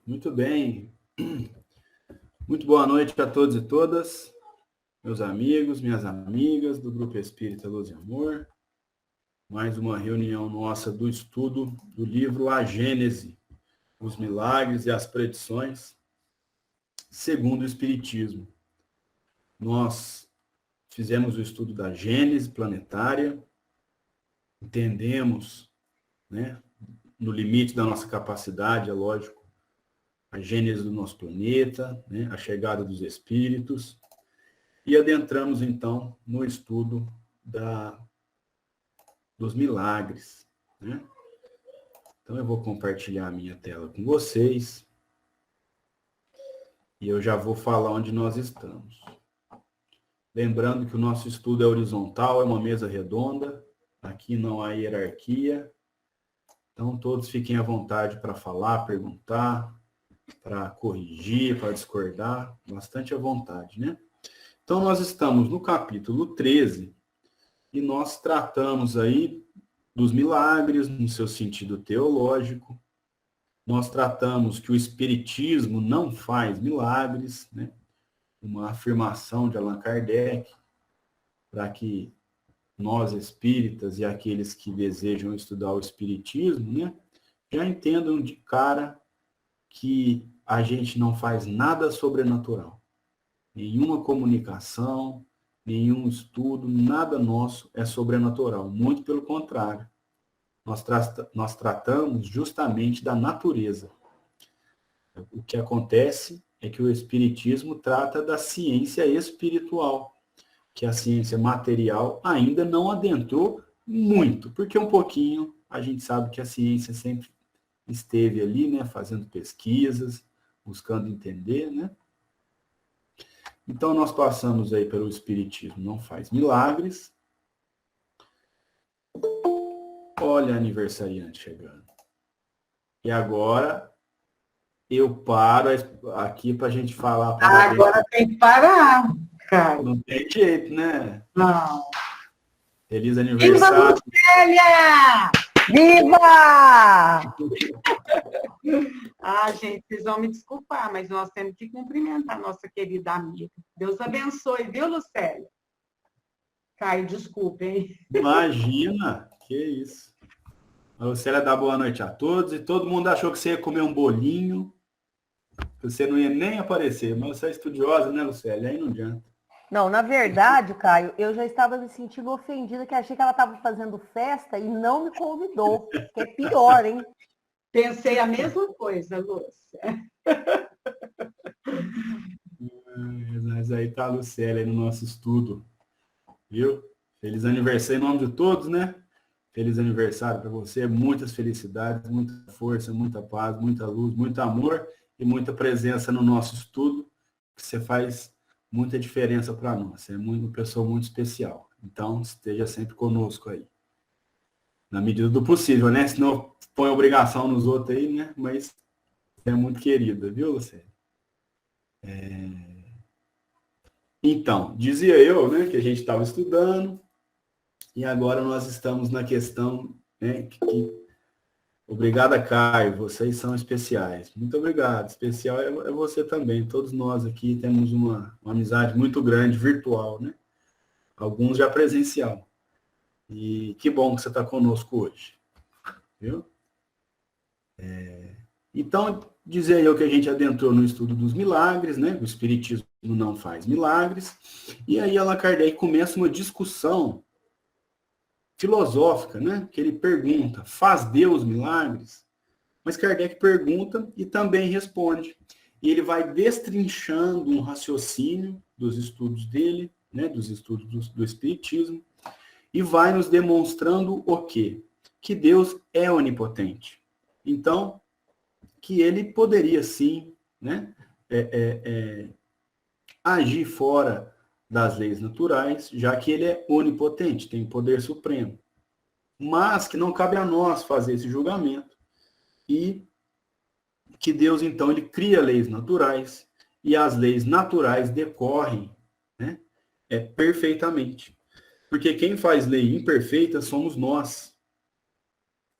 Muito bem. Muito boa noite a todos e todas, meus amigos, minhas amigas do Grupo Espírita Luz e Amor. Mais uma reunião nossa do estudo do livro A Gênese, os milagres e as predições, segundo o Espiritismo. Nós fizemos o estudo da Gênese planetária, entendemos, né, no limite da nossa capacidade, é lógico, a gênese do nosso planeta, né, a chegada dos espíritos, e adentramos, então, no estudo dos milagres. Né? Então, eu vou compartilhar a minha tela com vocês, e eu já vou falar onde nós estamos. Lembrando que o nosso estudo é horizontal, é uma mesa redonda, aqui não há hierarquia, então todos fiquem à vontade para falar, perguntar, para corrigir, para discordar, bastante à vontade, né? Então, nós estamos no capítulo 13 e nós tratamos aí dos milagres no seu sentido teológico. Nós tratamos que o Espiritismo não faz milagres, né? Uma afirmação de Allan Kardec, para que nós espíritas e aqueles que desejam estudar o Espiritismo, né, já entendam de cara que a gente não faz nada sobrenatural. Nenhuma comunicação, nenhum estudo, nada nosso é sobrenatural. Muito pelo contrário. Nós tratamos justamente da natureza. O que acontece é que o Espiritismo trata da ciência espiritual, que a ciência material ainda não adentrou muito, porque um pouquinho a gente sabe que a ciência sempre esteve ali, né, fazendo pesquisas, buscando entender, né? Então, nós passamos aí pelo Espiritismo, não faz milagres. Olha, aniversariante chegando. E agora, eu paro aqui para a gente falar. Agora tem que parar, cara. Não tem jeito, né? Não. Feliz aniversário. Viva, Viva! Gente, vocês vão me desculpar, mas nós temos que cumprimentar a nossa querida amiga. Deus abençoe, viu, Lucélia? Caio, desculpa, hein? Imagina, que isso. A Lucélia dá boa noite a todos, e todo mundo achou que você ia comer um bolinho, que você não ia nem aparecer, mas você é estudiosa, né, Lucélia? Aí não adianta. Não, na verdade, Caio, eu já estava me sentindo ofendida, que achei que ela estava fazendo festa e não me convidou, que é pior, hein? Pensei a mesma coisa, Lúcia. Mas aí tá a Lucélia aí no nosso estudo, viu? Feliz aniversário em nome de todos, né? Feliz aniversário para você, muitas felicidades, muita força, muita paz, muita luz, muito amor e muita presença no nosso estudo, que você faz muita diferença para nós. Você é uma pessoa muito especial. Então, esteja sempre conosco aí. Na medida do possível, né? Senão põe obrigação nos outros aí, né? Mas você é muito querida, viu, Lucélia? Então, dizia eu, né, que a gente estava estudando, e agora nós estamos na questão, né, obrigada, Caio, vocês são especiais. Muito obrigado. Especial é você também. Todos nós aqui temos uma amizade muito grande, virtual, né? Alguns já presencial. E que bom que você está conosco hoje. Viu? Então, dizer eu que a gente adentrou no estudo dos milagres, né? O Espiritismo não faz milagres. E aí Allan Kardec começa uma discussão filosófica, né? Que ele pergunta, faz Deus milagres? Mas Kardec pergunta e também responde. E ele vai destrinchando um raciocínio dos estudos dele, né? Dos estudos do Espiritismo, e vai nos demonstrando o quê? Que Deus é onipotente. Então, que ele poderia sim, né, agir fora das leis naturais, já que ele é onipotente, tem poder supremo. Mas que não cabe a nós fazer esse julgamento. E que Deus, então, ele cria leis naturais, e as leis naturais decorrem, né, perfeitamente. Porque quem faz lei imperfeita somos nós,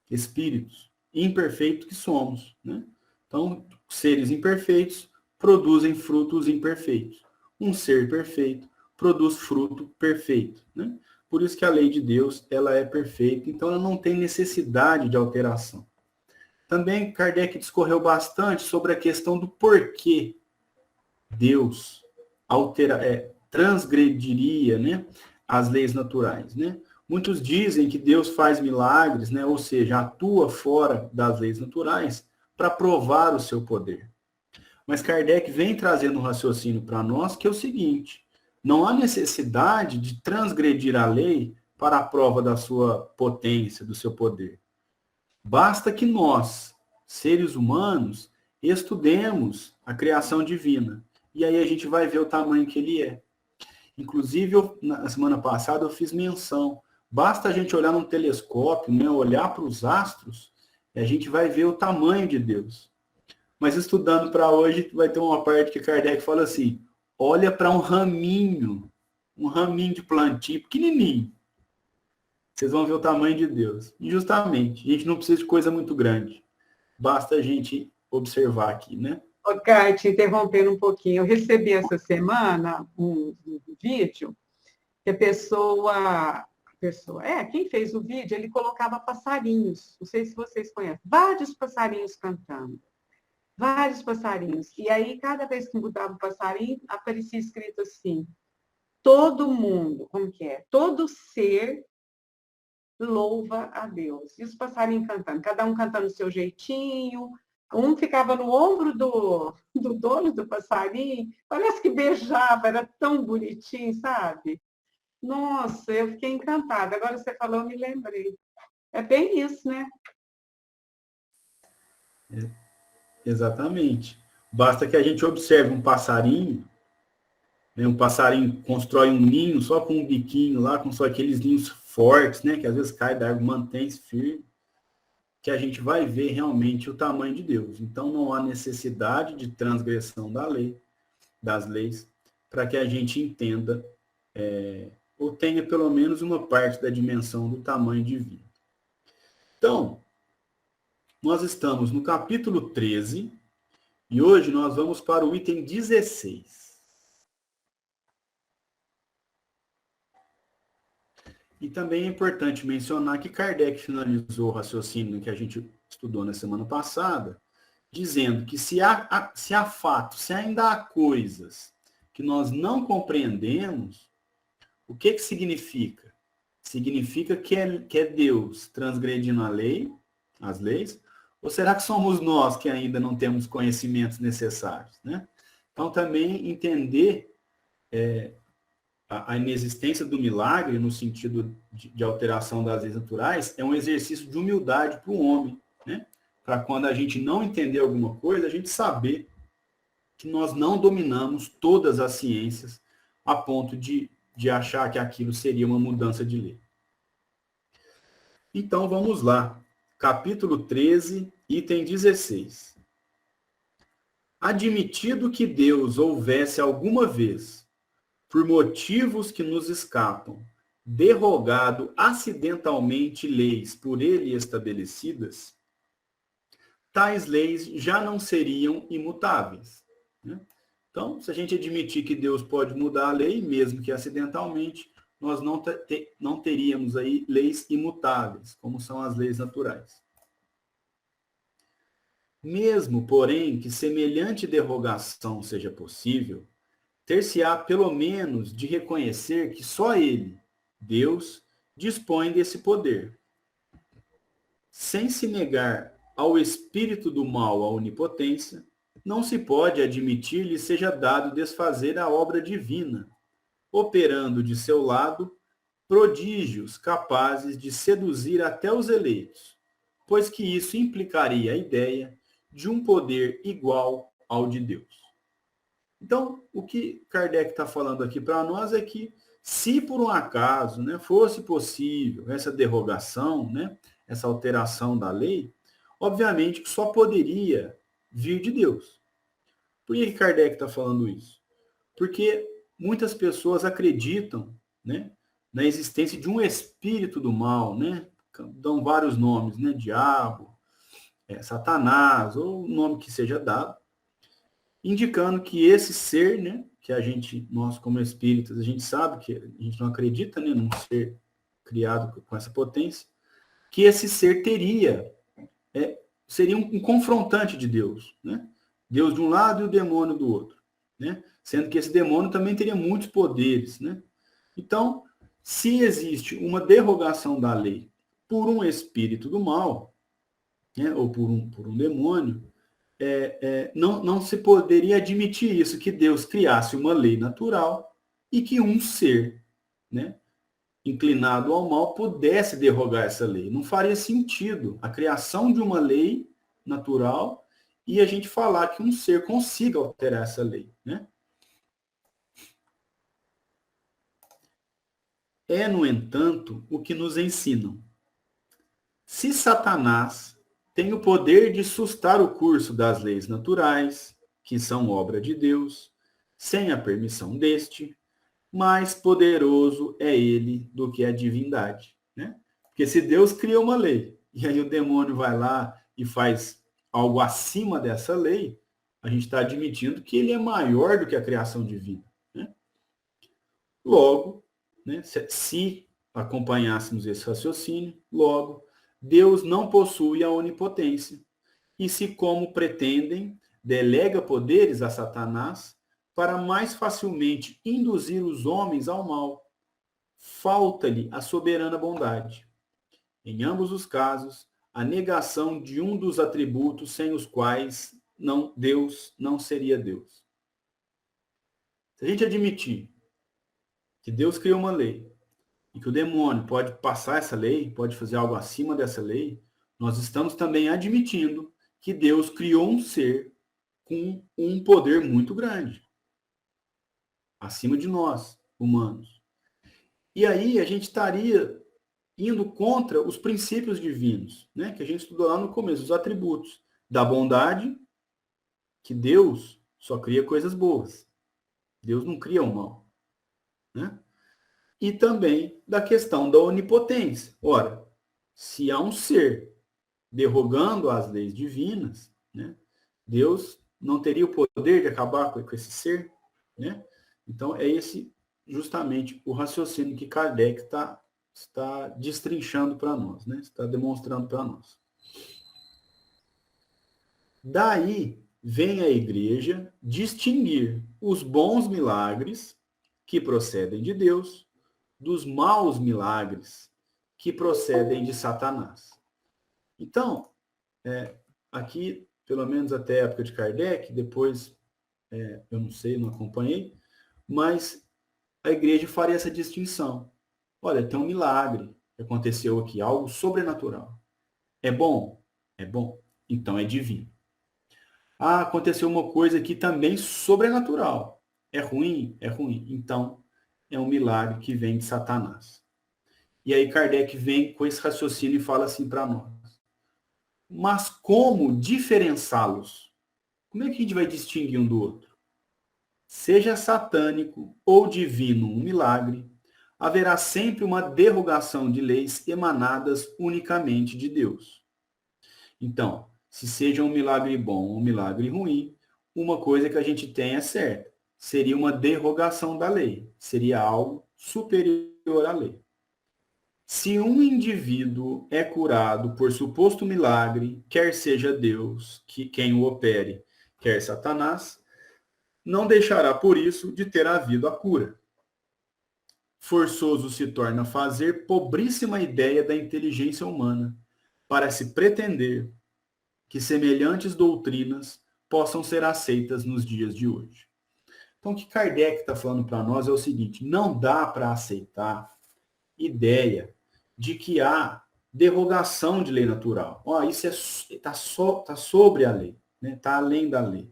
espíritos, imperfeitos que somos, né? Então, seres imperfeitos produzem frutos imperfeitos. Um ser perfeito produz fruto perfeito, né? Por isso que a lei de Deus, ela é perfeita, então ela não tem necessidade de alteração. Também Kardec discorreu bastante sobre a questão do porquê Deus transgrediria, né, as leis naturais, né? Muitos dizem que Deus faz milagres, né, ou seja, atua fora das leis naturais para provar o seu poder. Mas Kardec vem trazendo um raciocínio para nós que é o seguinte: não há necessidade de transgredir a lei para a prova da sua potência, do seu poder. Basta que nós, seres humanos, estudemos a criação divina. E aí a gente vai ver o tamanho que ele é. Inclusive, na semana passada eu fiz menção. Basta a gente olhar num telescópio, né, olhar para os astros, e a gente vai ver o tamanho de Deus. Mas estudando para hoje, vai ter uma parte que Kardec fala assim: olha para um raminho de plantio pequenininho. Vocês vão ver o tamanho de Deus. E justamente, a gente não precisa de coisa muito grande. Basta a gente observar aqui, né? Ô, Caio, te interrompendo um pouquinho, eu recebi essa semana um vídeo que quem fez o vídeo, ele colocava passarinhos, não sei se vocês conhecem, vários passarinhos cantando, vários passarinhos. E aí, cada vez que mudava o passarinho, aparecia escrito assim: todo mundo, como que é? Todo ser louva a Deus. E os passarinhos cantando, cada um cantando o seu jeitinho. Um ficava no ombro do dono do passarinho, parece que beijava, era tão bonitinho, sabe? Nossa, eu fiquei encantada. Agora você falou, eu me lembrei. É bem isso, né? Exatamente. Basta que a gente observe um passarinho, né? Um passarinho constrói um ninho só com um biquinho lá, com só aqueles ninhos fortes, né? Que às vezes cai da árvore, mantém-se firme, que a gente vai ver realmente o tamanho de Deus. Então, não há necessidade de transgressão das leis, para que a gente entenda, ou tenha pelo menos uma parte da dimensão do tamanho divino. Então, nós estamos no capítulo 13, e hoje nós vamos para o item 16. E também é importante mencionar que Kardec finalizou o raciocínio que a gente estudou na semana passada, dizendo que se ainda há coisas que nós não compreendemos, o que significa? Significa que é Deus transgredindo as leis, ou será que somos nós que ainda não temos conhecimentos necessários, né? Então, também entender a inexistência do milagre, no sentido de alteração das leis naturais, é um exercício de humildade para o homem, né? Para quando a gente não entender alguma coisa, a gente saber que nós não dominamos todas as ciências a ponto de achar que aquilo seria uma mudança de lei. Então, vamos lá. Capítulo 13, item 16. Admitido que Deus houvesse alguma vez, por motivos que nos escapam, derrogado acidentalmente leis por ele estabelecidas, tais leis já não seriam imutáveis, né? Então, se a gente admitir que Deus pode mudar a lei, mesmo que acidentalmente, nós não teríamos aí leis imutáveis, como são as leis naturais. Mesmo, porém, que semelhante derrogação seja possível, ter-se-á pelo menos de reconhecer que só ele, Deus, dispõe desse poder. Sem se negar ao espírito do mal a onipotência, não se pode admitir-lhe seja dado desfazer a obra divina, operando de seu lado prodígios capazes de seduzir até os eleitos, pois que isso implicaria a ideia de um poder igual ao de Deus. Então, o que Kardec está falando aqui para nós é que, se por um acaso, né, fosse possível essa derrogação, né, essa alteração da lei, obviamente que só poderia vir de Deus. Por que Kardec está falando isso? Porque muitas pessoas acreditam, né, na existência de um espírito do mal, né, dão vários nomes, né, diabo, Satanás, ou o nome que seja dado, indicando que esse ser, né, que nós como espíritas, a gente sabe que a gente não acredita, né, num ser criado com essa potência, que esse ser seria um confrontante de Deus, né? Deus de um lado e o demônio do outro, né? Sendo que esse demônio também teria muitos poderes, né? Então, se existe uma derrogação da lei por um espírito do mal, né, ou por um demônio, não se poderia admitir isso, que Deus criasse uma lei natural e que um ser, né, inclinado ao mal pudesse derrogar essa lei. Não faria sentido a criação de uma lei natural e a gente falar que um ser consiga alterar essa lei, né? No entanto, o que nos ensinam. Se Satanás tem o poder de sustar o curso das leis naturais, que são obra de Deus, sem a permissão deste, mais poderoso é ele do que a divindade, né? Porque se Deus cria uma lei, e aí o demônio vai lá e faz algo acima dessa lei, a gente está admitindo que ele é maior do que a criação divina, né? Logo, né, se acompanhássemos esse raciocínio, logo, Deus não possui a onipotência, e se, como pretendem, delega poderes a Satanás para mais facilmente induzir os homens ao mal, falta-lhe a soberana bondade. Em ambos os casos, a negação de um dos atributos sem os quais Deus não seria Deus. Se a gente admitir que Deus criou uma lei e que o demônio pode passar essa lei, pode fazer algo acima dessa lei, nós estamos também admitindo que Deus criou um ser com um poder muito grande, acima de nós, humanos. E aí a gente estaria indo contra os princípios divinos, né, que a gente estudou lá no começo, os atributos da bondade, que Deus só cria coisas boas. Deus não cria o mal, né? E também da questão da onipotência. Ora, se há um ser derrogando as leis divinas, né, Deus não teria o poder de acabar com esse ser, né? Então, é esse justamente o raciocínio que Kardec está destrinchando para nós, né? Está demonstrando para nós. Daí vem a igreja distinguir os bons milagres que procedem de Deus dos maus milagres que procedem de Satanás. Então, aqui, pelo menos até a época de Kardec, depois, eu não sei, não acompanhei, mas a igreja faria essa distinção. Olha, tem um milagre que aconteceu aqui, algo sobrenatural. É bom? É bom. Então é divino. Ah, aconteceu uma coisa aqui também sobrenatural. É ruim? É ruim. Então é um milagre que vem de Satanás. E aí Kardec vem com esse raciocínio e fala assim para nós. Mas como diferenciá-los? Como é que a gente vai distinguir um do outro? Seja satânico ou divino um milagre, haverá sempre uma derrogação de leis emanadas unicamente de Deus. Então, se seja um milagre bom ou um milagre ruim, uma coisa que a gente tem é certa. Seria uma derrogação da lei. Seria algo superior à lei. Se um indivíduo é curado por suposto milagre, quer seja Deus quem o opere, quer Satanás, não deixará por isso de ter havido a cura. Forçoso se torna fazer pobríssima ideia da inteligência humana, para se pretender que semelhantes doutrinas possam ser aceitas nos dias de hoje. Então, o que Kardec está falando para nós é o seguinte: não dá para aceitar ideia de que há derrogação de lei natural. Isso está sobre a lei, está além da lei.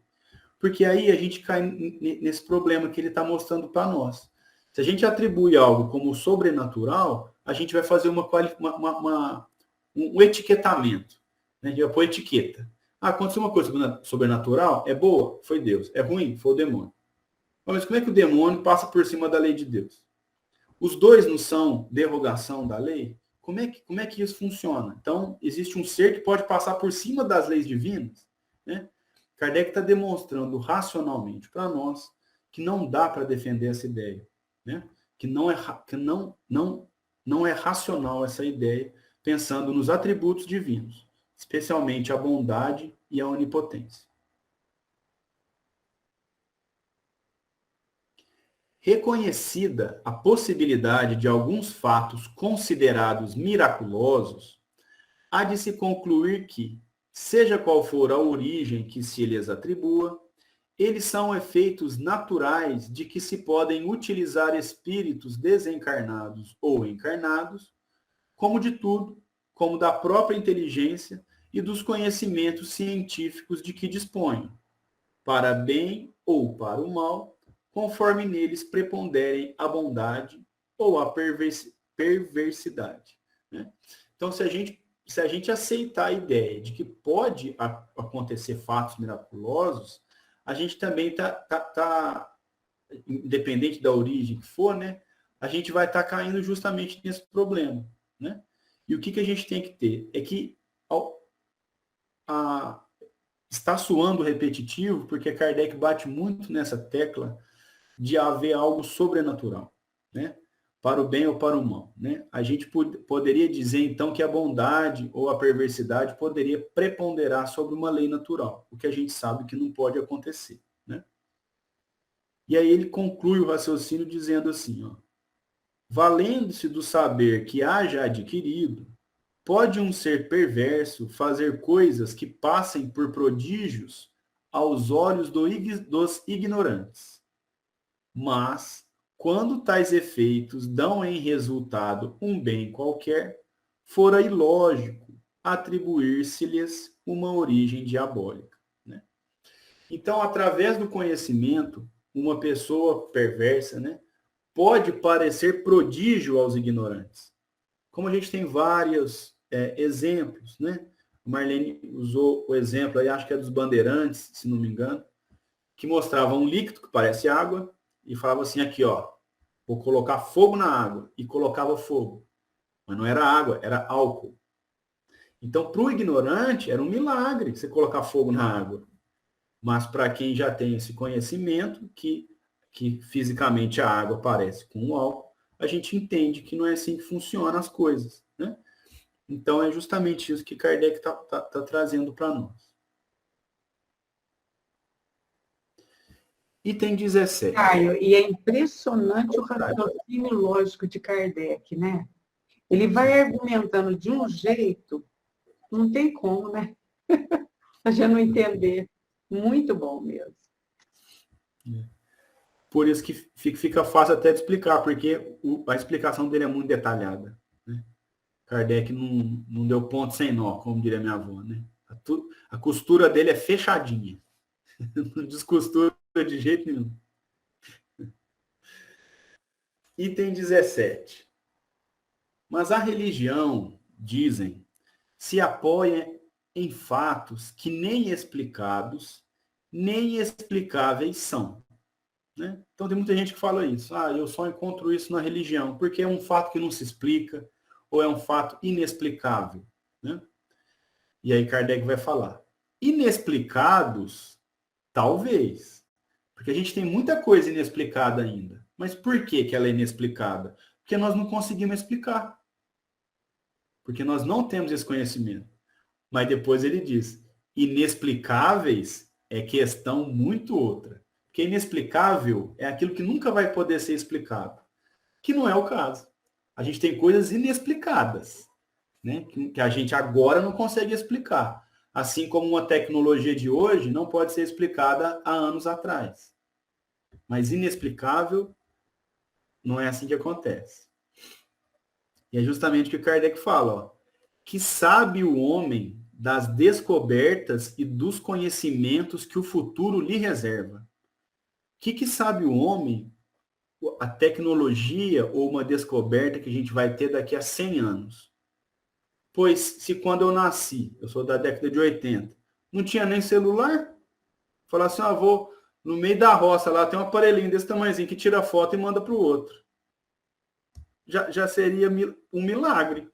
Porque aí a gente cai nesse problema que ele está mostrando para nós. Se a gente atribui algo como sobrenatural, a gente vai fazer um etiquetamento. Né? A gente vai pôr etiqueta. Aconteceu uma coisa sobrenatural, é boa? Foi Deus. É ruim? Foi o demônio. Mas como é que o demônio passa por cima da lei de Deus? Os dois não são derrogação da lei? Como é que isso funciona? Então, existe um ser que pode passar por cima das leis divinas, né? Kardec está demonstrando racionalmente para nós que não dá para defender essa ideia, né? Que não é racional essa ideia, pensando nos atributos divinos, especialmente a bondade e a onipotência. Reconhecida a possibilidade de alguns fatos considerados miraculosos, há de se concluir que, seja qual for a origem que se lhes atribua, eles são efeitos naturais de que se podem utilizar espíritos desencarnados ou encarnados, como de tudo, como da própria inteligência e dos conhecimentos científicos de que dispõem, para bem ou para o mal, conforme neles preponderem a bondade ou a perversidade, né? Então, se a gente aceitar a ideia de que pode acontecer fatos miraculosos, a gente também independente da origem que for, né? A gente vai estar caindo justamente nesse problema, né? E o que a gente tem que ter é que está soando repetitivo, porque Kardec bate muito nessa tecla de haver algo sobrenatural, né? Para o bem ou para o mal, né? A gente poderia dizer, então, que a bondade ou a perversidade poderia preponderar sobre uma lei natural, o que a gente sabe que não pode acontecer, né? E aí ele conclui o raciocínio dizendo assim, ó, valendo-se do saber que haja adquirido, pode um ser perverso fazer coisas que passem por prodígios aos olhos dos ignorantes. Mas, quando tais efeitos dão em resultado um bem qualquer, fora ilógico atribuir-se-lhes uma origem diabólica, né? Então, através do conhecimento, uma pessoa perversa, né, pode parecer prodígio aos ignorantes. Como a gente tem vários exemplos, né? Marlene usou o exemplo, aí, acho que é dos bandeirantes, se não me engano, que mostrava um líquido que parece água, e falava assim, aqui, ó, vou colocar fogo na água, e colocava fogo. Mas não era água, era álcool. Então, para o ignorante, era um milagre você colocar fogo na água. Mas para quem já tem esse conhecimento, que fisicamente a água parece com o álcool, a gente entende que não é assim que funcionam as coisas, né? Então, é justamente isso que Kardec está trazendo para nós. Item 17. Caio, e é impressionante o raciocínio lógico de Kardec, né? Ele vai argumentando de um jeito, não tem como, né? A gente não entender. Muito bom mesmo. Por isso que fica fácil até de explicar, porque a explicação dele é muito detalhada, né? Kardec não deu ponto sem nó, como diria minha avó, né? A costura dele é fechadinha. Não descostura de jeito nenhum. Item 17. Mas a religião, dizem, se apoia em fatos que nem explicados, nem explicáveis são, né? Então tem muita gente que fala isso. Eu só encontro isso na religião, porque é um fato que não se explica, ou é um fato inexplicável, né? E aí Kardec vai falar. Inexplicados, talvez. Porque a gente tem muita coisa inexplicada ainda. Mas por que ela é inexplicada? Porque nós não conseguimos explicar. Porque nós não temos esse conhecimento. Mas depois ele diz, inexplicáveis é questão muito outra. Porque inexplicável é aquilo que nunca vai poder ser explicado. Que não é o caso. A gente tem coisas inexplicadas, né? Que a gente agora não consegue explicar. Assim como uma tecnologia de hoje não pode ser explicada há anos atrás. Mas inexplicável não é assim que acontece. E é justamente o que Kardec fala, ó, que sabe o homem das descobertas e dos conhecimentos que o futuro lhe reserva. O que sabe o homem, a tecnologia ou uma descoberta que a gente vai ter daqui a 100 anos? Pois, se quando eu nasci, eu sou da década de 80, não tinha nem celular, falar assim, vou no meio da roça lá, tem um aparelhinho desse tamanhozinho que tira foto e manda para o outro. Já seria um milagre.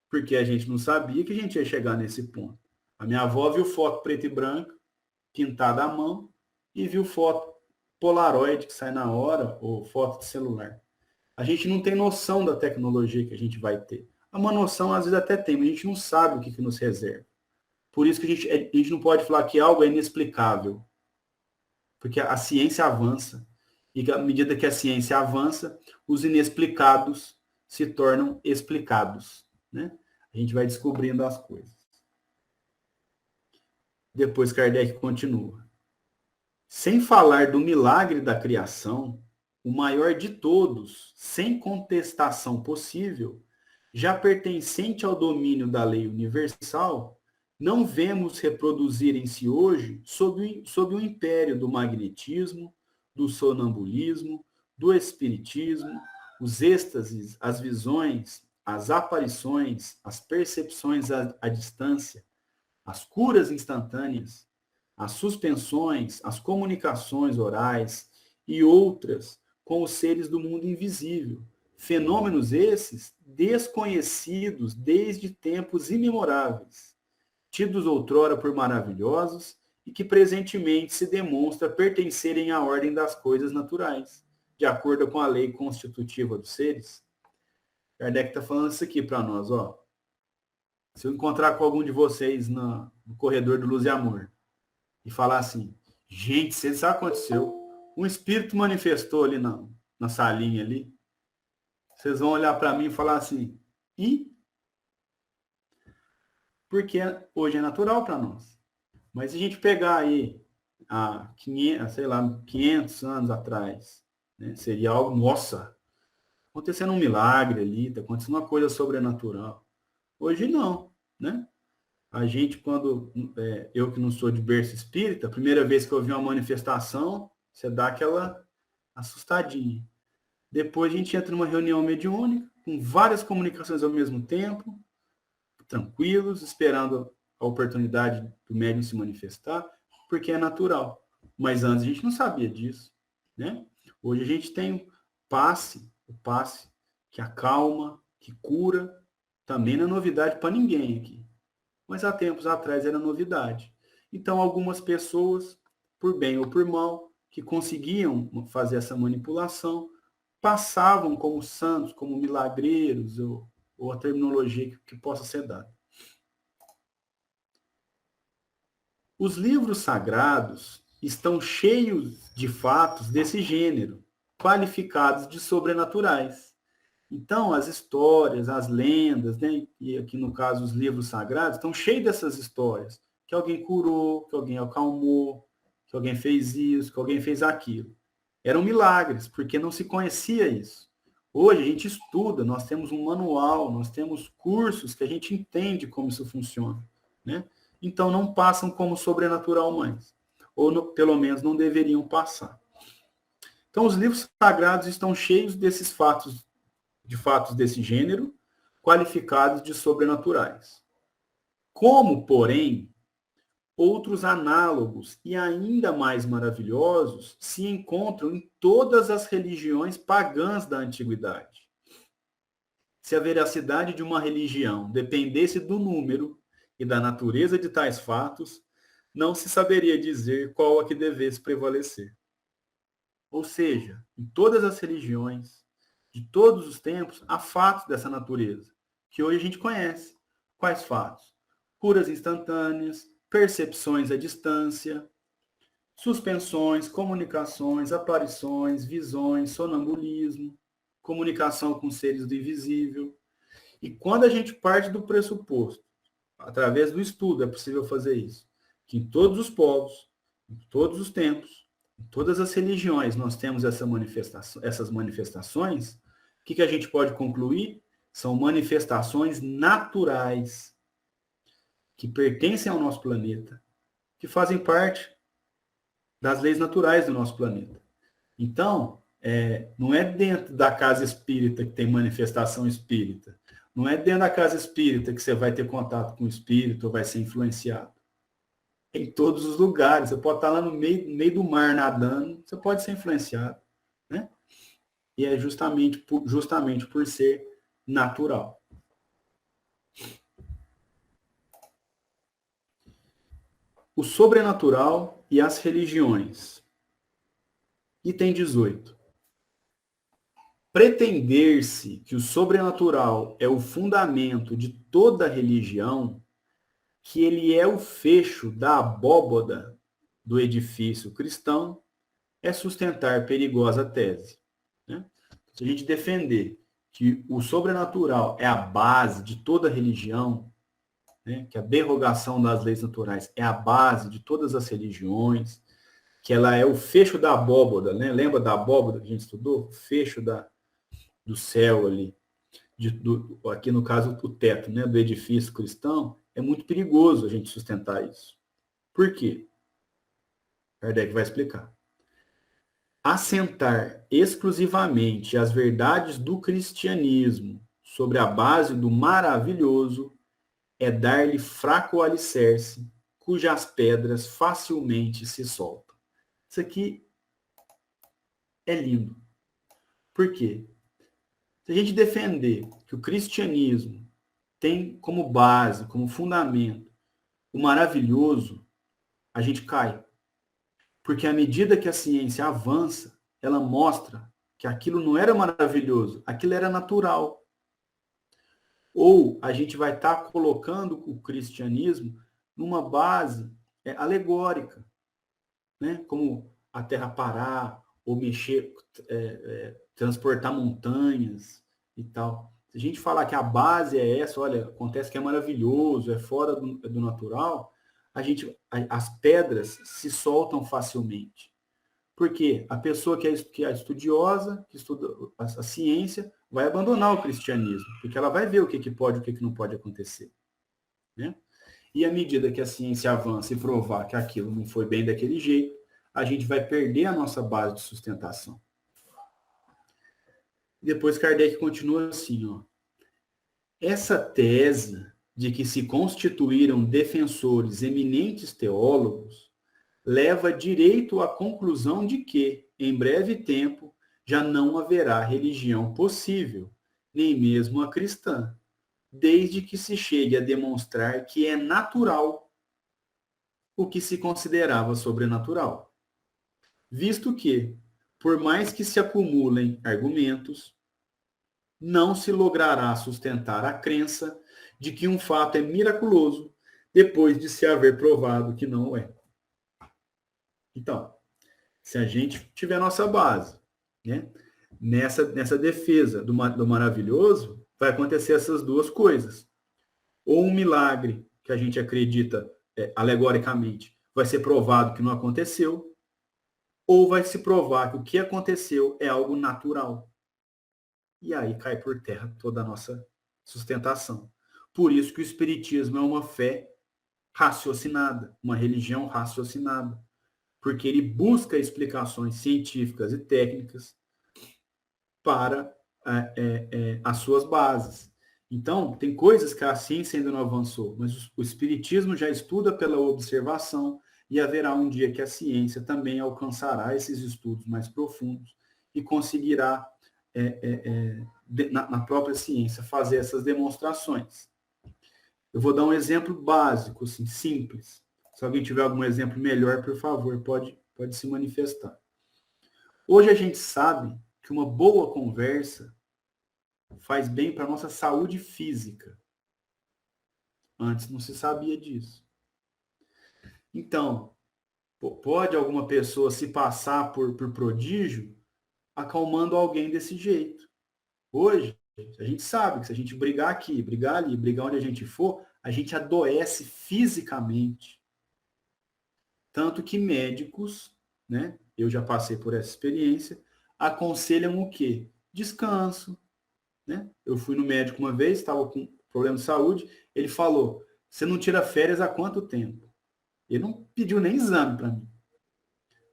porque a gente não sabia que a gente ia chegar nesse ponto. A minha avó viu foto preta e branca, pintada à mão, e viu foto Polaroid, que sai na hora, ou foto de celular. A gente não tem noção da tecnologia que a gente vai ter. Uma noção, às vezes, até tem, mas a gente não sabe o que nos reserva. Por isso que a gente não pode falar que algo é inexplicável. Porque a ciência avança. E à medida que a ciência avança, os inexplicados se tornam explicados. Né? A gente vai descobrindo as coisas. Depois Kardec continua. Sem falar do milagre da criação, o maior de todos, sem contestação possível, já pertencente ao domínio da lei universal, não vemos reproduzirem-se hoje sob o império do magnetismo, do sonambulismo, do espiritismo, os êxtases, as visões, as aparições, as percepções à distância, as curas instantâneas, as suspensões, as comunicações orais e outras com os seres do mundo invisível. Fenômenos esses desconhecidos desde tempos imemoráveis, tidos outrora por maravilhosos e que presentemente se demonstra pertencerem à ordem das coisas naturais, de acordo com a lei constitutiva dos seres. Kardec está falando isso aqui para nós, ó. Se eu encontrar com algum de vocês no corredor do Luz e Amor e falar assim, gente, vocês sabem o que aconteceu? Um espírito manifestou ali na salinha ali. Vocês vão olhar para mim e falar assim, e? Porque hoje é natural para nós. Mas se a gente pegar aí há 500 anos atrás, né, seria algo, nossa, acontecendo um milagre ali, está acontecendo uma coisa sobrenatural. Hoje não, né? A gente, eu que não sou de berço espírita, a primeira vez que eu vi uma manifestação, você dá aquela assustadinha. Depois a gente entra numa reunião mediúnica, com várias comunicações ao mesmo tempo, tranquilos, esperando a oportunidade do médium se manifestar, porque é natural. Mas antes a gente não sabia disso, né? Hoje a gente tem o passe que acalma, que cura, também não é novidade para ninguém aqui. Mas há tempos atrás era novidade. Então, algumas pessoas, por bem ou por mal, que conseguiam fazer essa manipulação, passavam como santos, como milagreiros, ou a terminologia que possa ser dada. Os livros sagrados estão cheios de fatos desse gênero, qualificados de sobrenaturais. Então, as histórias, as lendas, né, e aqui no caso os livros sagrados, estão cheios dessas histórias, que alguém curou, que alguém acalmou, que alguém fez isso, que alguém fez aquilo. Eram milagres, porque não se conhecia isso. Hoje a gente estuda, nós temos um manual, nós temos cursos que a gente entende como isso funciona, né? Então não passam como sobrenatural mais, ou pelo menos não deveriam passar. Então os livros sagrados estão cheios desses fatos desse gênero, qualificados de sobrenaturais. Como, porém, outros análogos e ainda mais maravilhosos se encontram em todas as religiões pagãs da antiguidade. Se a veracidade de uma religião dependesse do número e da natureza de tais fatos, não se saberia dizer qual a que devesse prevalecer. Ou seja, em todas as religiões, de todos os tempos, há fatos dessa natureza, que hoje a gente conhece. Quais fatos? Curas instantâneas, percepções à distância, suspensões, comunicações, aparições, visões, sonambulismo, comunicação com seres do invisível. E quando a gente parte do pressuposto, através do estudo é possível fazer isso, que em todos os povos, em todos os tempos, em todas as religiões nós temos essas manifestações, o que a gente pode concluir? São manifestações naturais, que pertencem ao nosso planeta, que fazem parte das leis naturais do nosso planeta. Então, não é dentro da casa espírita que tem manifestação espírita. Não é dentro da casa espírita que você vai ter contato com o espírito ou vai ser influenciado. Em todos os lugares. Você pode estar lá no meio do mar nadando, você pode ser influenciado. Né? E é justamente por ser natural. o sobrenatural e as religiões. Item 18. Pretender-se que o sobrenatural é o fundamento de toda religião, que ele é o fecho da abóboda do edifício cristão, é sustentar perigosa tese. Né? Se a gente defender que o sobrenatural é a base de toda religião, né? Que a derrogação das leis naturais é a base de todas as religiões, que ela é o fecho da abóboda, né? Lembra da abóboda que a gente estudou? O fecho do céu ali, aqui no caso o teto, né? Do edifício cristão. É muito perigoso a gente sustentar isso. Por quê? Kardec vai explicar. Assentar exclusivamente as verdades do cristianismo sobre a base do maravilhoso é dar-lhe fraco alicerce, cujas pedras facilmente se soltam. Isso aqui é lindo. Por quê? Se a gente defender que o cristianismo tem como base, como fundamento, o maravilhoso, a gente cai. Porque à medida que a ciência avança, ela mostra que aquilo não era maravilhoso, aquilo era natural. Ou a gente vai estar colocando o cristianismo numa base alegórica, né? Como a terra parar, ou mexer, transportar montanhas e tal. Se a gente falar que a base é essa, olha, acontece que é maravilhoso, é fora do natural, as pedras se soltam facilmente. Porque a pessoa que é estudiosa, que estuda a ciência, vai abandonar o cristianismo, porque ela vai ver o que pode e o que não pode acontecer. Né? E à medida que a ciência avança e provar que aquilo não foi bem daquele jeito, a gente vai perder a nossa base de sustentação. Depois Kardec continua assim, ó. Essa tese de que se constituíram defensores eminentes teólogos leva direito à conclusão de que, em breve tempo, já não haverá religião possível, nem mesmo a cristã, desde que se chegue a demonstrar que é natural o que se considerava sobrenatural. Visto que, por mais que se acumulem argumentos, não se logrará sustentar a crença de que um fato é miraculoso depois de se haver provado que não é. Então, se a gente tiver nossa base, né, nessa defesa do maravilhoso, vai acontecer essas duas coisas. Ou um milagre que a gente acredita alegoricamente vai ser provado que não aconteceu, ou vai se provar que o que aconteceu é algo natural. E aí cai por terra toda a nossa sustentação. Por isso que o espiritismo é uma fé raciocinada, uma religião raciocinada. Porque ele busca explicações científicas e técnicas para as suas bases. Então, tem coisas que a ciência ainda não avançou, mas o espiritismo já estuda pela observação e haverá um dia que a ciência também alcançará esses estudos mais profundos e conseguirá, na própria ciência, fazer essas demonstrações. Eu vou dar um exemplo básico, assim, simples. Se alguém tiver algum exemplo melhor, por favor, pode se manifestar. Hoje a gente sabe que uma boa conversa faz bem para a nossa saúde física. Antes não se sabia disso. Então, pode alguma pessoa se passar por prodígio acalmando alguém desse jeito. Hoje, a gente sabe que se a gente brigar aqui, brigar ali, brigar onde a gente for, a gente adoece fisicamente. Tanto que médicos, né, eu já passei por essa experiência, aconselham o quê? Descanso. Né? Eu fui no médico uma vez, estava com problema de saúde, ele falou, você não tira férias há quanto tempo? Ele não pediu nem exame para mim.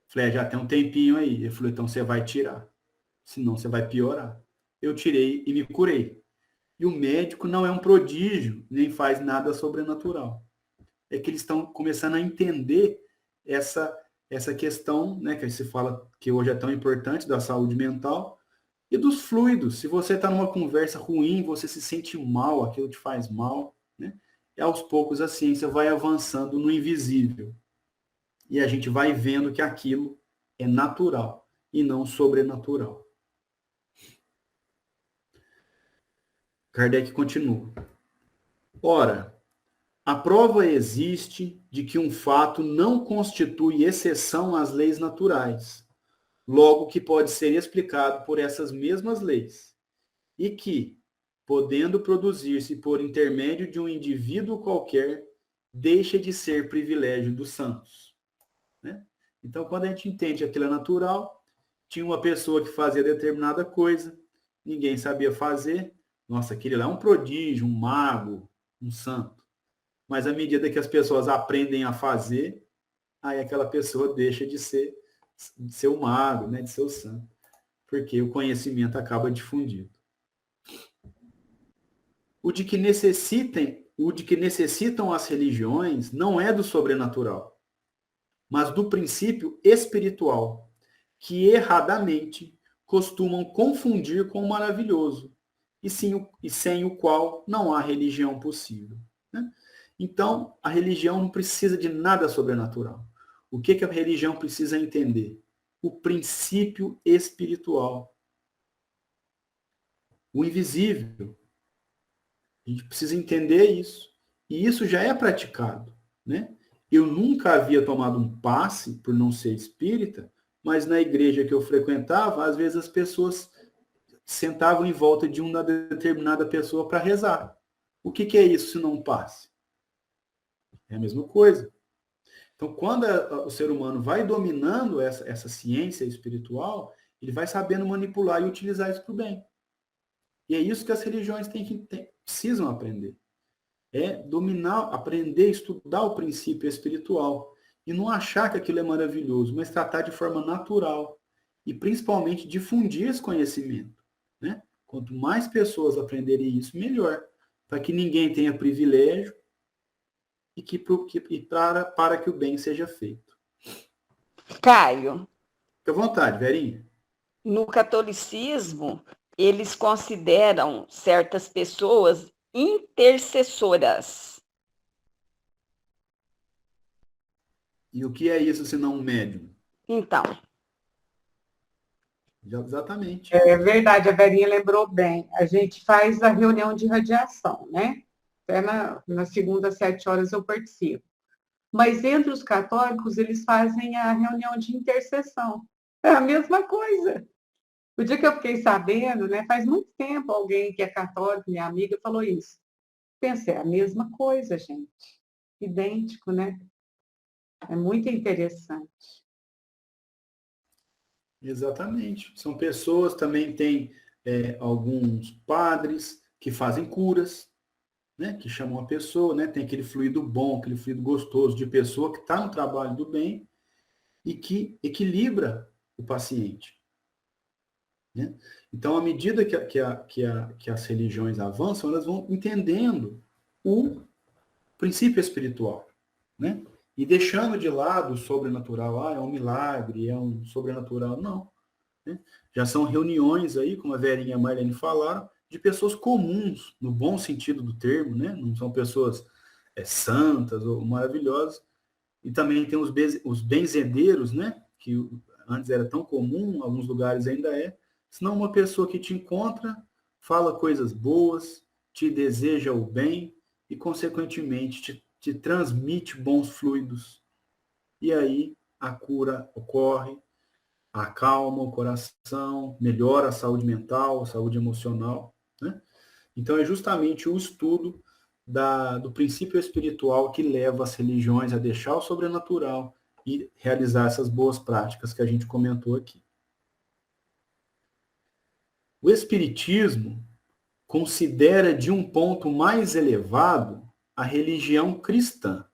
Falei, já tem um tempinho aí. Ele falou, então você vai tirar, senão você vai piorar. Eu tirei e me curei. E o médico não é um prodígio, nem faz nada sobrenatural. É que eles estão começando a entender essa questão, né, que se fala que hoje é tão importante, da saúde mental, e dos fluidos. Se você está numa conversa ruim, você se sente mal, aquilo te faz mal, né? E aos poucos a ciência vai avançando no invisível. E a gente vai vendo que aquilo é natural e não sobrenatural. Kardec continua. Ora, a prova existe de que um fato não constitui exceção às leis naturais, logo que pode ser explicado por essas mesmas leis, e que, podendo produzir-se por intermédio de um indivíduo qualquer, deixa de ser privilégio dos santos. Né? Então, quando a gente entende que aquilo é natural, tinha uma pessoa que fazia determinada coisa, ninguém sabia fazer, nossa, aquele lá é um prodígio, um mago, um santo. Mas à medida que as pessoas aprendem a fazer, aí aquela pessoa deixa de ser um mago, né, de ser o santo, porque o conhecimento acaba difundido. O de que necessitam as religiões não é do sobrenatural, mas do princípio espiritual, que erradamente costumam confundir com o maravilhoso, e sem o qual não há religião possível. Né? Então, a religião não precisa de nada sobrenatural. O que a religião precisa entender? O princípio espiritual. O invisível. A gente precisa entender isso. E isso já é praticado. Né? Eu nunca havia tomado um passe por não ser espírita, mas na igreja que eu frequentava, às vezes as pessoas sentavam em volta de uma determinada pessoa para rezar. O que é isso se não um passe? É a mesma coisa. Então, quando o ser humano vai dominando essa ciência espiritual, ele vai sabendo manipular e utilizar isso para o bem. E é isso que as religiões precisam aprender. É dominar, aprender, estudar o princípio espiritual. E não achar que aquilo é maravilhoso, mas tratar de forma natural. E principalmente difundir esse conhecimento. Né? Quanto mais pessoas aprenderem isso, melhor. Para que ninguém tenha privilégio para que o bem seja feito. Caio, Fique à vontade, Verinha. no catolicismo, eles consideram certas pessoas intercessoras. E o que é isso se não um médium? Então, Exatamente. É verdade, a Verinha lembrou bem. A gente faz a reunião de radiação, né? Até na segunda, às 7 horas, eu participo. Mas entre os católicos, eles fazem a reunião de intercessão. É a mesma coisa. O dia que eu fiquei sabendo, né, faz muito tempo, alguém que é católico, minha amiga, falou isso. Pensei, é a mesma coisa, gente. Idêntico, né? É muito interessante. Exatamente. São pessoas, também tem alguns padres que fazem curas, né, que chamam a pessoa, né, tem aquele fluido bom, aquele fluido gostoso de pessoa que está no trabalho do bem e que equilibra o paciente. Né? Então, à medida que as religiões avançam, elas vão entendendo o princípio espiritual, né? E deixando de lado o sobrenatural, é um milagre, é um sobrenatural, não. Né? Já são reuniões aí, como a Verinha e a Marlene falaram, de pessoas comuns, no bom sentido do termo, né? Não são pessoas santas ou maravilhosas. E também tem os benzedeiros, né? Que antes era tão comum, em alguns lugares ainda é. Senão uma pessoa que te encontra, fala coisas boas, te deseja o bem e, consequentemente, te transmite bons fluidos. E aí a cura ocorre, acalma o coração, melhora a saúde mental, a saúde emocional. Né? Então é justamente o estudo do princípio espiritual que leva as religiões a deixar o sobrenatural e realizar essas boas práticas que a gente comentou aqui. O Espiritismo considera de um ponto mais elevado a religião cristã.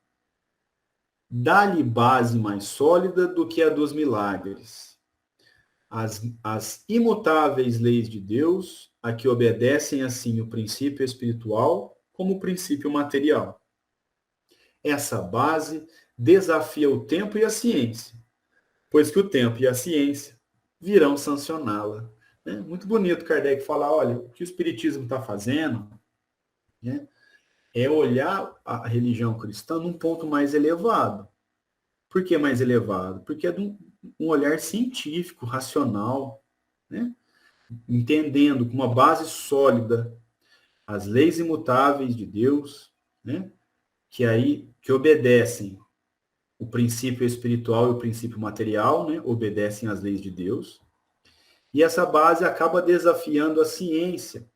Dá-lhe base mais sólida do que a dos milagres. As imutáveis leis de Deus, a que obedecem assim o princípio espiritual como o princípio material. Essa base desafia o tempo e a ciência, pois que o tempo e a ciência virão sancioná-la. Muito bonito Kardec falar, olha, o que o Espiritismo está fazendo, né, é olhar a religião cristã num ponto mais elevado. Por que mais elevado? Porque é de um olhar científico, racional, né? Entendendo com uma base sólida as leis imutáveis de Deus, né? que obedecem o princípio espiritual e o princípio material, né? Obedecem às leis de Deus. E essa base acaba desafiando a ciência.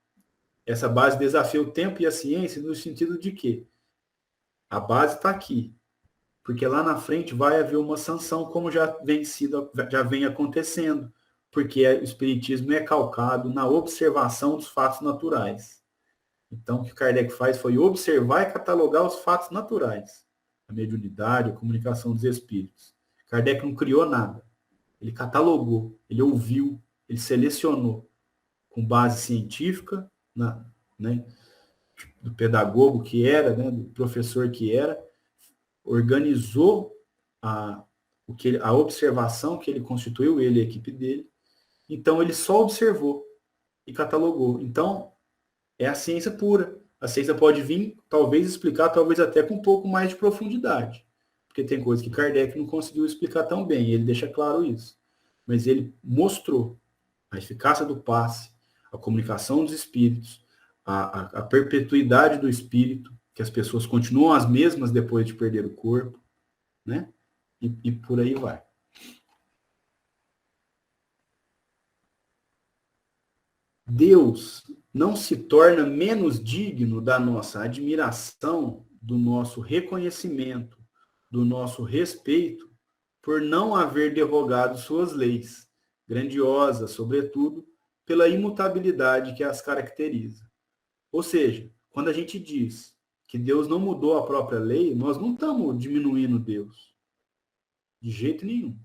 Essa base desafia o tempo e a ciência no sentido de que a base está aqui, porque lá na frente vai haver uma sanção, como já vem acontecendo, porque o espiritismo é calcado na observação dos fatos naturais. Então, o que Kardec faz foi observar e catalogar os fatos naturais, a mediunidade, a comunicação dos espíritos. Kardec não criou nada, ele catalogou, ele ouviu, ele selecionou com base científica, né, do pedagogo que era, né, do professor que era, organizou a observação que ele constituiu, ele e a equipe dele. Então, ele só observou e catalogou. Então, é a ciência pura. A ciência pode vir, talvez explicar, talvez até com um pouco mais de profundidade. Porque tem coisas que Kardec não conseguiu explicar tão bem, ele deixa claro isso. Mas ele mostrou a eficácia do passe, a comunicação dos espíritos, a perpetuidade do espírito, que as pessoas continuam as mesmas depois de perder o corpo, né? E por aí vai. Deus não se torna menos digno da nossa admiração, do nosso reconhecimento, do nosso respeito, por não haver derrogado suas leis, grandiosas, sobretudo, pela imutabilidade que as caracteriza. Ou seja, quando a gente diz que Deus não mudou a própria lei, nós não estamos diminuindo Deus. De jeito nenhum.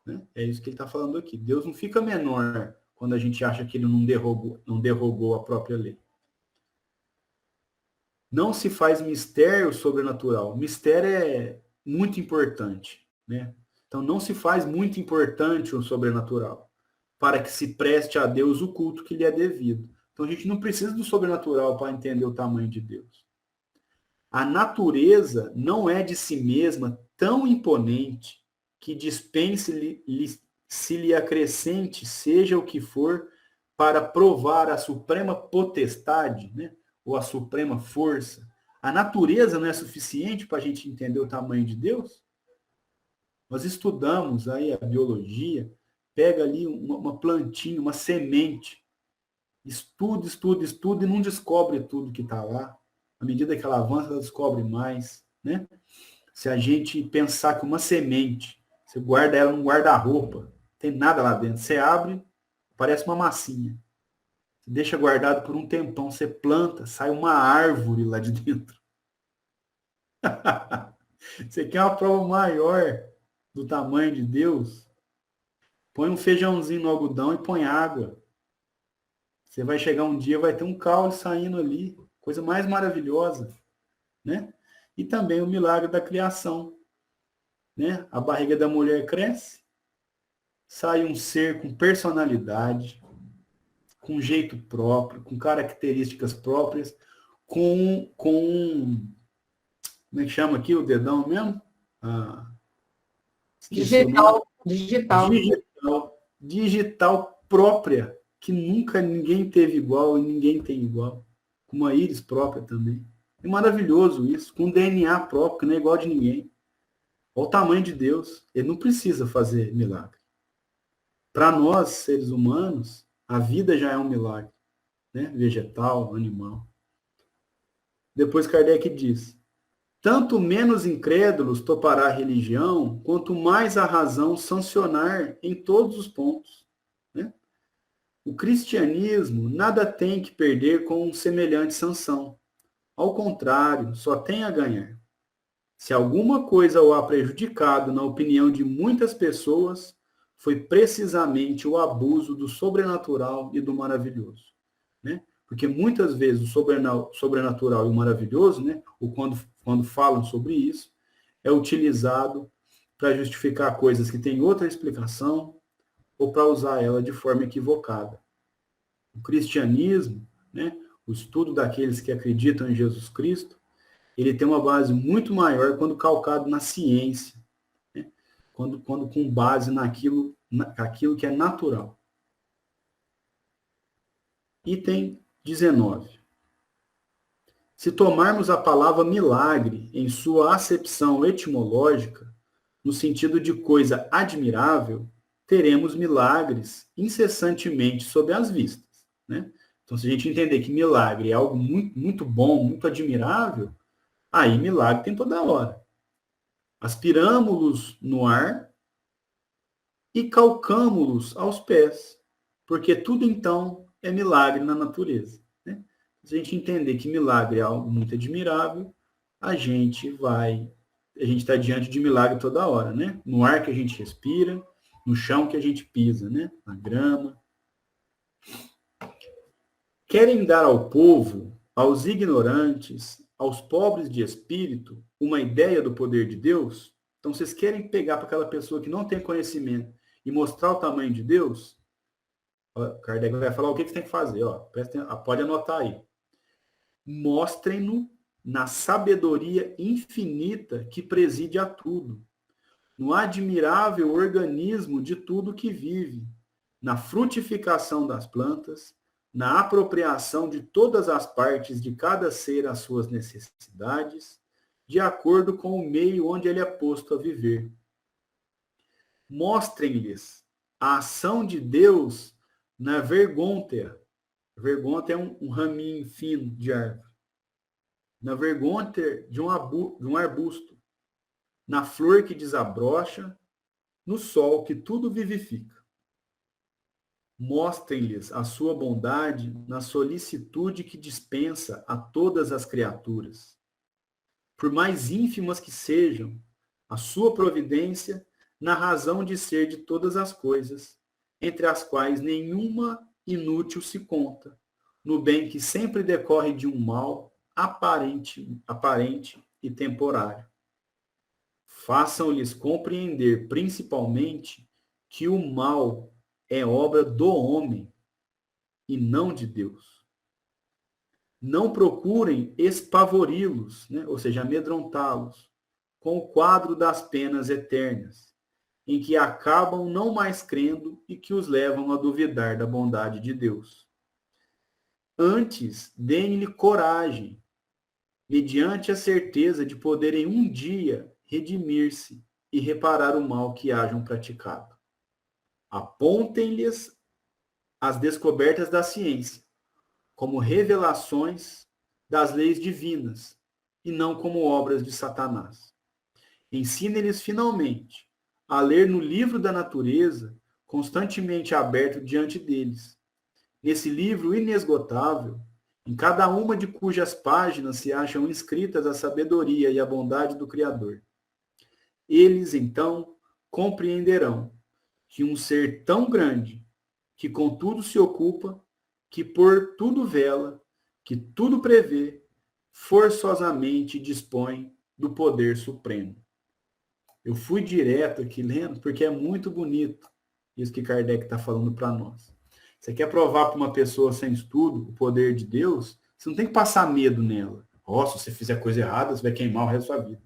Né? É isso que ele está falando aqui. Deus não fica menor quando a gente acha que ele não derrogou a própria lei. Não se faz mistério sobrenatural. Mistério é muito importante. Né? Então, não se faz muito importante o sobrenatural para que se preste a Deus o culto que lhe é devido. Então, a gente não precisa do sobrenatural para entender o tamanho de Deus. A natureza não é de si mesma tão imponente que dispense se lhe acrescente, seja o que for, para provar a suprema potestade, né? Ou a suprema força. A natureza não é suficiente para a gente entender o tamanho de Deus? Nós estudamos aí a biologia, pega ali uma plantinha, uma semente, estuda e não descobre tudo que está lá. À medida que ela avança, ela descobre mais, né? Se a gente pensar que uma semente, você guarda ela num guarda-roupa, tem nada lá dentro, você abre, parece uma massinha. Você deixa guardado por um tempão, você planta, sai uma árvore lá de dentro. Você quer uma prova maior do tamanho de Deus? Põe um feijãozinho no algodão e põe água. Você vai chegar um dia, vai ter um caule saindo ali. Coisa mais maravilhosa, né? E também o milagre da criação, né? A barriga da mulher cresce, sai um ser com personalidade, com jeito próprio, com características próprias, com como é que chama aqui o dedão mesmo? Digital própria, que nunca ninguém teve igual e ninguém tem igual. Com uma íris própria também. É maravilhoso isso, com DNA próprio, que não é igual de ninguém. Olha o tamanho de Deus. Ele não precisa fazer milagre. Para nós, seres humanos, a vida já é um milagre. Né? Vegetal, animal. Depois Kardec diz, tanto menos incrédulos topará a religião, quanto mais a razão sancionar em todos os pontos. Né? O cristianismo nada tem que perder com semelhante sanção. Ao contrário, só tem a ganhar. Se alguma coisa o há prejudicado, na opinião de muitas pessoas, foi precisamente o abuso do sobrenatural e do maravilhoso. Né? Porque muitas vezes o sobrenatural e o maravilhoso, né, ou quando falam sobre isso, é utilizado para justificar coisas que têm outra explicação, ou para usar ela de forma equivocada. O cristianismo, né, o estudo daqueles que acreditam em Jesus Cristo, ele tem uma base muito maior quando calcado na ciência. Né? quando com base naquilo que é natural. Item 19. Se tomarmos a palavra milagre em sua acepção etimológica, no sentido de coisa admirável, teremos milagres incessantemente sob as vistas, né? Então, se a gente entender que milagre é algo muito, muito bom, muito admirável, aí milagre tem toda hora. Aspiramo-los no ar e calcamo-los aos pés, porque tudo então é milagre na natureza, né? Se a gente entender que milagre é algo muito admirável, a gente está diante de milagre toda hora, né? No ar que a gente respira, no chão que a gente pisa, né? Na grama. Querem dar ao povo, aos ignorantes, aos pobres de espírito, uma ideia do poder de Deus? Então, vocês querem pegar para aquela pessoa que não tem conhecimento e mostrar o tamanho de Deus? Kardec vai falar o que você tem que fazer. Pode anotar aí. Mostrem-no na sabedoria infinita que preside a tudo, no admirável organismo de tudo que vive, na frutificação das plantas, na apropriação de todas as partes de cada ser às suas necessidades, de acordo com o meio onde ele é posto a viver. Mostrem-lhes a ação de Deus na vergôntea. Vergôntea é um raminho fino de árvore. Na vergôntea de um arbusto. Na flor que desabrocha, no sol que tudo vivifica. Mostrem-lhes a sua bondade na solicitude que dispensa a todas as criaturas. Por mais ínfimas que sejam, a sua providência na razão de ser de todas as coisas, entre as quais nenhuma inútil se conta, no bem que sempre decorre de um mal aparente e temporário. Façam-lhes compreender, principalmente, que o mal é obra do homem e não de Deus. Não procurem espavori-los, né? Ou seja, amedrontá-los, com o quadro das penas eternas, em que acabam não mais crendo e que os levam a duvidar da bondade de Deus. Antes, deem-lhe coragem, mediante a certeza de poderem um dia redimir-se e reparar o mal que hajam praticado. Apontem-lhes as descobertas da ciência, como revelações das leis divinas, e não como obras de Satanás. Ensine-lhes, finalmente, a ler no livro da natureza, constantemente aberto diante deles. Nesse livro inesgotável, em cada uma de cujas páginas se acham inscritas a sabedoria e a bondade do Criador. Eles, então, compreenderão que um ser tão grande, que com tudo se ocupa, que por tudo vela, que tudo prevê, forçosamente dispõe do poder supremo. Eu fui direto aqui lendo, porque é muito bonito isso que Kardec está falando para nós. Você quer provar para uma pessoa sem estudo o poder de Deus, você não tem que passar medo nela. Se você fizer coisa errada, você vai queimar o resto da sua vida.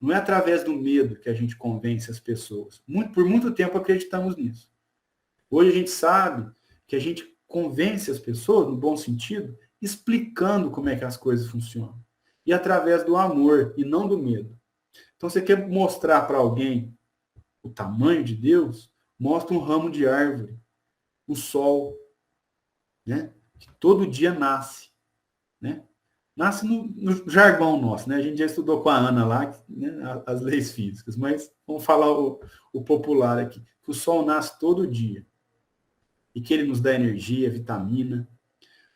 Não é através do medo que a gente convence as pessoas. Por muito tempo acreditamos nisso. Hoje a gente sabe que a gente convence as pessoas, no bom sentido, explicando como é que as coisas funcionam. E através do amor e não do medo. Então, você quer mostrar para alguém o tamanho de Deus? Mostra um ramo de árvore, o sol, né? Que todo dia nasce, né? Nasce no jargão nosso, né? A gente já estudou com a Ana lá, né, as leis físicas, mas vamos falar o popular aqui, que o sol nasce todo dia e que ele nos dá energia, vitamina.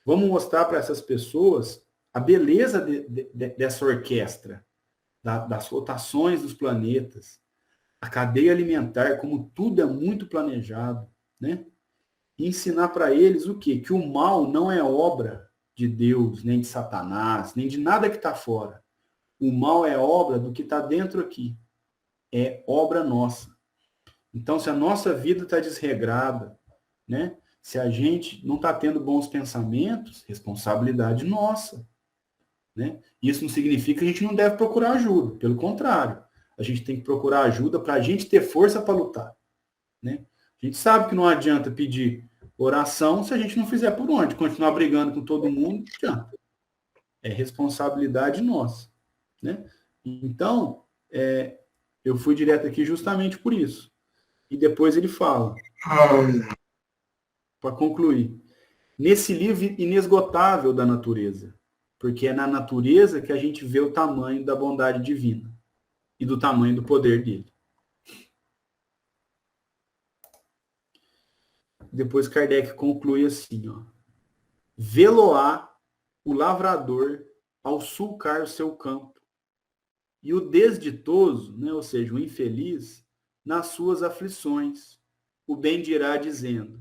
Vamos mostrar para essas pessoas a beleza dessa orquestra, das rotações dos planetas, a cadeia alimentar, como tudo é muito planejado, né? E ensinar para eles o quê? Que o mal não é obra de Deus, nem de Satanás, nem de nada que está fora. O mal é obra do que está dentro aqui. É obra nossa. Então, se a nossa vida está desregrada, né? Se a gente não está tendo bons pensamentos, responsabilidade nossa. Né? Isso não significa que a gente não deve procurar ajuda. Pelo contrário. a gente tem que procurar ajuda para a gente ter força para lutar, né? A gente sabe que não adianta pedir oração se a gente não fizer por onde. Continuar brigando com todo mundo, não adianta. É responsabilidade nossa, né? Então, eu fui direto aqui justamente por isso. E depois ele fala, para concluir, nesse livro inesgotável da natureza, porque é na natureza que a gente vê o tamanho da bondade divina e do tamanho do poder dele. Depois Kardec conclui assim, ó. Vê-lo-á o lavrador ao sulcar o seu campo, e o desditoso, né, ou seja, o infeliz, nas suas aflições, o bendirá dizendo,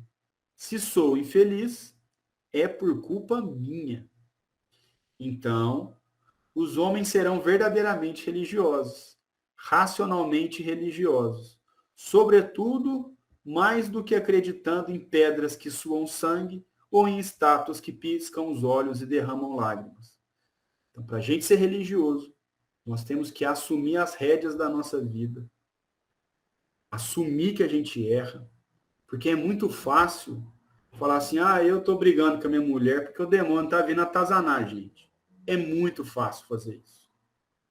se sou infeliz, é por culpa minha. Então, os homens serão verdadeiramente religiosos, racionalmente religiosos, sobretudo mais do que acreditando em pedras que suam sangue ou em estátuas que piscam os olhos e derramam lágrimas. Então, para a gente ser religioso, nós temos que assumir as rédeas da nossa vida, assumir que a gente erra, porque é muito fácil falar assim, eu estou brigando com a minha mulher porque o demônio está vindo atazanar a gente. É muito fácil fazer isso.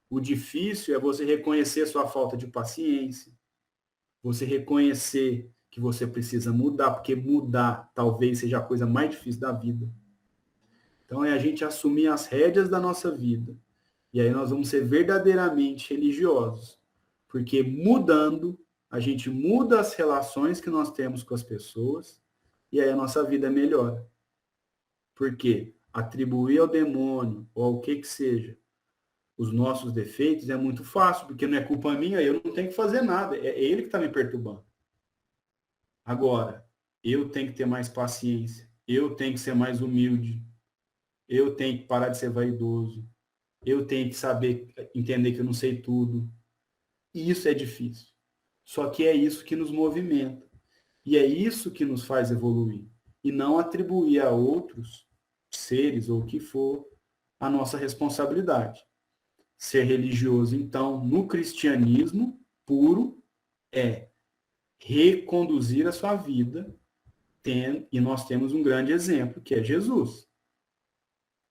O difícil é você reconhecer sua falta de paciência, você reconhecer que você precisa mudar, porque mudar talvez seja a coisa mais difícil da vida. Então é a gente assumir as rédeas da nossa vida. E aí nós vamos ser verdadeiramente religiosos. Porque mudando, a gente muda as relações que nós temos com as pessoas e aí a nossa vida melhora. Porque atribuir ao demônio ou ao que seja os nossos defeitos é muito fácil, porque não é culpa minha, eu não tenho que fazer nada, é ele que está me perturbando. Agora, eu tenho que ter mais paciência, eu tenho que ser mais humilde, eu tenho que parar de ser vaidoso, eu tenho que saber, entender que eu não sei tudo. E isso é difícil. Só que é isso que nos movimenta. E é isso que nos faz evoluir. E não atribuir a outros seres ou o que for a nossa responsabilidade. Ser religioso, então, no cristianismo puro, é reconduzir a sua vida, e nós temos um grande exemplo, que é Jesus.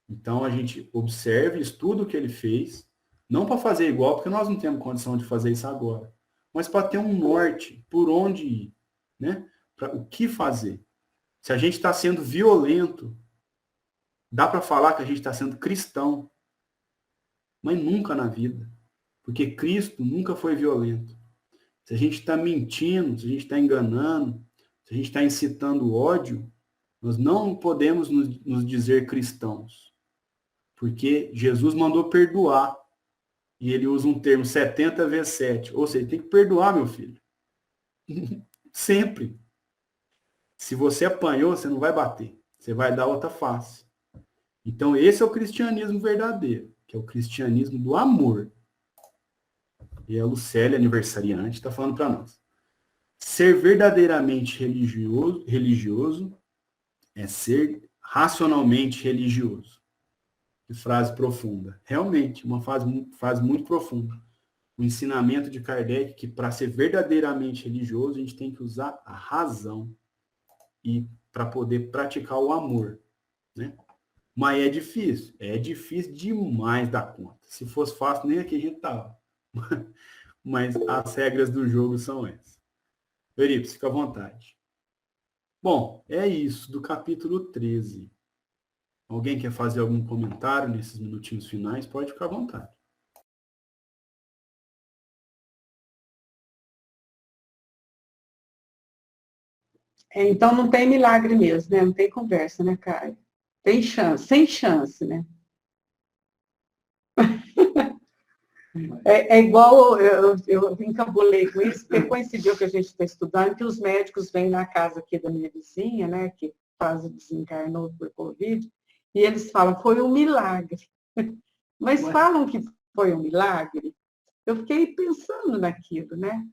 Então, a gente observa e estuda o que ele fez, não para fazer igual, porque nós não temos condição de fazer isso agora, mas para ter um norte, por onde ir, né? Para o que fazer. Se a gente está sendo violento, dá para falar que a gente está sendo cristão, mas nunca na vida, porque Cristo nunca foi violento. Se a gente está mentindo, se a gente está enganando, se a gente está incitando ódio, nós não podemos nos dizer cristãos. Porque Jesus mandou perdoar. E ele usa um termo 70 vezes 7. Ou seja, tem que perdoar, meu filho. Sempre. Se você apanhou, você não vai bater. Você vai dar outra face. Então, esse é o cristianismo verdadeiro, que é o cristianismo do amor. E a Lucélia, aniversariante, está falando para nós. Ser verdadeiramente religioso é ser racionalmente religioso. Que frase profunda. Realmente, uma frase muito profunda. O ensinamento de Kardec que para ser verdadeiramente religioso, a gente tem que usar a razão e para poder praticar o amor, né? Mas é difícil demais da conta. Se fosse fácil, nem aqui a gente tava. Mas as regras do jogo são essas. Euripides, fica à vontade. Bom, é isso, do capítulo 13. Alguém quer fazer algum comentário nesses minutinhos finais? Pode ficar à vontade. Então não tem milagre mesmo, né? Não tem conversa, né, Caio? Tem chance, sem chance, né? É igual, eu encabulei com isso, porque coincidiu que a gente está estudando, que os médicos vêm na casa aqui da minha vizinha, né, que quase desencarnou por Covid, e eles falam, foi um milagre. Mas falam que foi um milagre, eu fiquei pensando naquilo, né?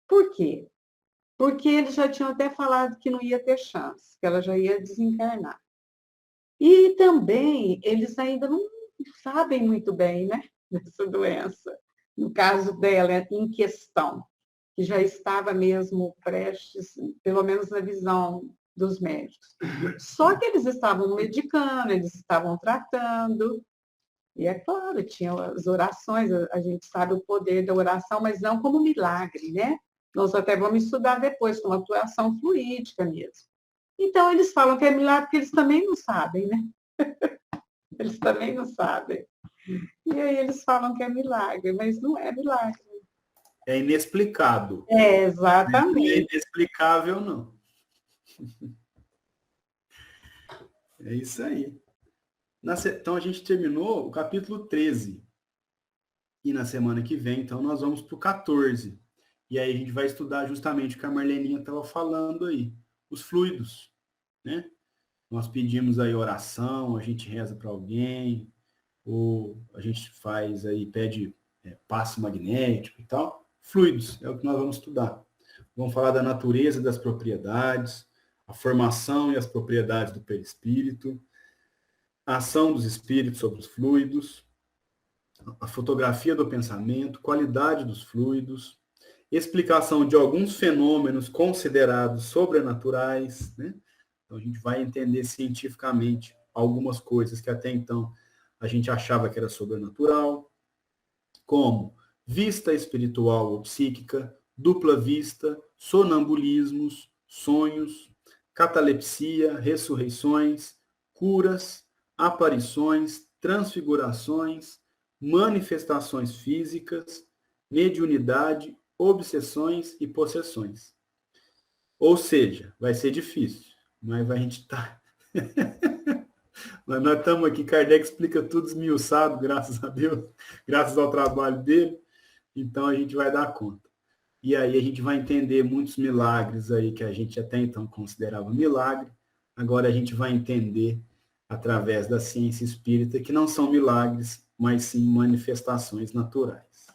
Por quê? Porque eles já tinham até falado que não ia ter chance, que ela já ia desencarnar. E também, eles ainda não sabem muito bem, né, dessa doença. no caso dela, em questão, que já estava mesmo prestes, pelo menos na visão dos médicos. Só que eles estavam medicando, eles estavam tratando, e é claro, tinha as orações, a gente sabe o poder da oração, mas não como milagre, né? Nós até vamos estudar depois, como atuação fluídica mesmo. Então, eles falam que é milagre porque eles também não sabem, né? Eles também não sabem. E aí eles falam que é milagre, mas não é milagre. É inexplicado. É, exatamente. É inexplicável, não. É isso aí. Então, a gente terminou o capítulo 13. E na semana que vem, então, nós vamos para o 14. E aí a gente vai estudar justamente o que a Marleninha estava falando aí. Os fluidos, né? Nós pedimos aí oração, a gente reza para alguém, ou a gente faz aí, pede passe magnético e tal. Fluidos, é o que nós vamos estudar. Vamos falar da natureza das propriedades, a formação e as propriedades do perispírito, a ação dos espíritos sobre os fluidos, a fotografia do pensamento, qualidade dos fluidos, explicação de alguns fenômenos considerados sobrenaturais, né? Então, a gente vai entender cientificamente algumas coisas que até então a gente achava que era sobrenatural, como vista espiritual ou psíquica, dupla vista, sonambulismos, sonhos, catalepsia, ressurreições, curas, aparições, transfigurações, manifestações físicas, mediunidade, obsessões e possessões. Ou seja, vai ser difícil, mas a gente está... Mas nós estamos aqui, Kardec explica tudo esmiuçado, graças a Deus, graças ao trabalho dele, então a gente vai dar conta. E aí a gente vai entender muitos milagres aí que a gente até então considerava milagre, agora a gente vai entender através da ciência espírita que não são milagres, mas sim manifestações naturais.